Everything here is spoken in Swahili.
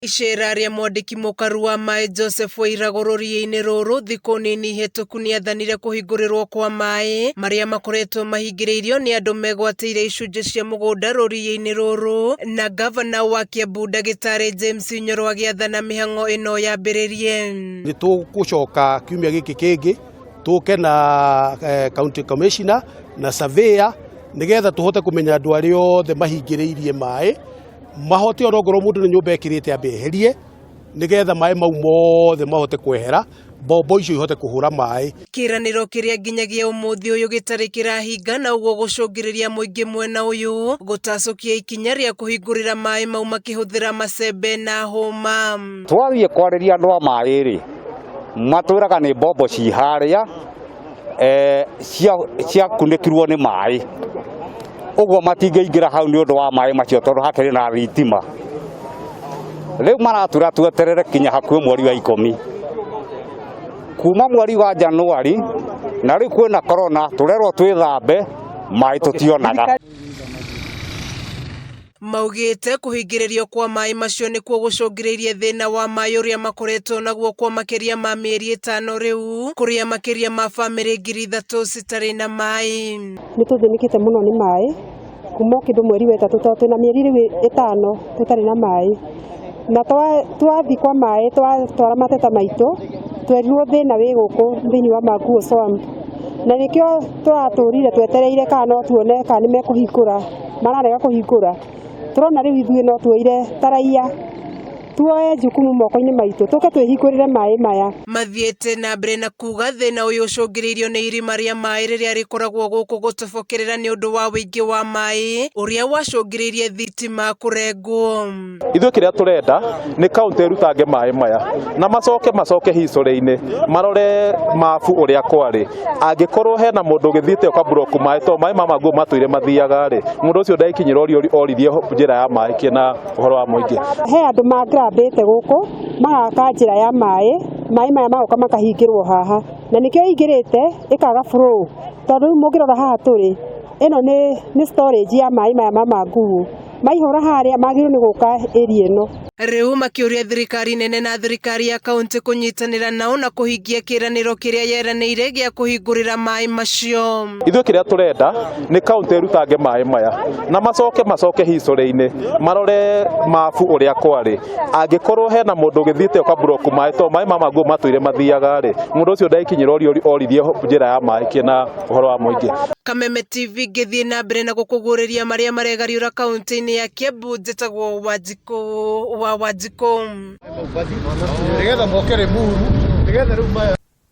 Icera ria mwandiki mukaru wa mai Joseph Wairago rũriĩ-inĩ rũrũ thikũ nini hetũku nĩathanire kũhingũrĩrwo kwa mai marĩa makoretwo mahingĩrĩirio nĩ andũ megwatĩire icunjĩ cia mũgũnda rũriĩ-inĩ rũrũ, na gavana wa Kiambu Ndagĩtarĩ James Nyoro agĩathana mĩhang'o ĩno yambĩrĩrie. Nĩ tũgũcoka kiumia gĩkĩ kĩngĩ tũke na county commissioner na surveyor nĩgetha tũhote kũmenya andũ arĩa othe mahingĩrĩirie mai mahote orongorwo mundu nĩ nyũmba ekirĩte ambe eherie nĩgetha mai mau mothe mahote kwehera bombo icio ihote kũhũra mai. Kĩranĩro kĩrĩa nginyagia ũmũthĩ ũyũ gĩtarĩ kĩrahinga na ũguo gũcũngĩrĩria mũingĩ mwena ũyũ gũtacũkia ikinya rĩa kũhingũrĩra mai mau makĩhũthĩra macembe na hũma. Twathiĩ kwarĩria andũ a mai rĩ matwĩraga nĩ bombo ci harĩa ciakunĩkirwo nĩ mai, ũguo matingĩingĩra hau nĩ ũndũ wa mai macio tondũ hakĩrĩ na thitima. Rĩu maratũra tweterere kinya hakuhĩ mweri wa 10 kuma mweri wa Januari, na rĩu kwĩna corona tũrerwo twĩthambe mai tũtionaga. Maugĩte kũhingĩrĩrio kwa mai macio nĩkuo gũcũngĩrĩirie thĩna wa mai ũrĩa makoretwo naguo kwa makĩria ma mĩeri 5 rĩu, kũrĩa makĩria ma bamĩrĩ 3,000 citarĩ na mai. Nĩ tũthĩnĩkĩte mũno nĩ mai kuma kĩndũ mweri wa 3 tondũ twĩna mĩeri 5 tũtarĩ na mai, na twathiĩ kwa mai twatwara mateta maitũ twerirwo thĩna wĩ gũkũ thĩinĩ wa Maguo Swamp, na nĩkĩo tũratũrire twetereire kana no tuone kana nĩ mekũhingũra, mararega kũhingũra. Turona rĩu ithuĩ no tuoire taraia tuoye jukumu moko-inĩ maitũ tũke twĩhingũrĩre mai maya. Mathiĩte na mbere na kuga thĩna ũyũ ũcũngĩrĩirio nĩ irima rĩa mai rĩrĩa rĩkoragwo gũkũ gũtobokerera nĩ ũndũ wa ũingĩ wa mai ũrĩa wacũngĩrĩirie thitima kũrengwo. Ithuĩ kĩrĩa tũrenda nĩ kaunti ĩrutange mai maya na macoke history-inĩ marore mabu ũrĩa kwarĩ. Angĩkorwo hena mũndũ ũgĩthiĩte ũka block mai to mai Maguo matũire mathiaga rĩ, mũndũ ũcio ndaikinyĩra orithie njĩra ya mai kĩna ũhoro wa mũingĩ. He andũ magrabĩte gũkũ magaka njĩra ya mai maya magoka makahingĩrwo haha, na nĩkĩo ingĩrĩte ĩkaga flow tondũ rĩu mũngĩrora haha tũrĩ ĩno nĩ storage ya mai maya ma Maguo, maihũra harĩa magĩrĩirwo nĩ gũka area ĩno. Rĩu makĩũria thirikari nene na thirikari ya kaunti kũnyitanĩra nao na kũhingia kĩranĩro kĩrĩa yeranĩire gĩa kũhingũrĩra mai macio. Ithuĩ kĩrĩa tũrenda nĩ kaunti ĩrutange mai maya na macoke history-inĩ marore mabu ũrĩa kwarĩ. Angĩkorwo hena mũndũ ũgĩthiĩte ũka block mai to mai Maguo matũire mathiaga rĩ, mũndũ ũcio ndaikinyĩra orithie njĩra ya mai kĩna ũhoro wa mũingĩ. Kameme TV ngĩthiĩ na mbere na gũkũgũrĩria marĩa maregariũra kaunti-inĩ ya Kiambu. Njĩtagwo Wanjikũ wa Wanjikũ.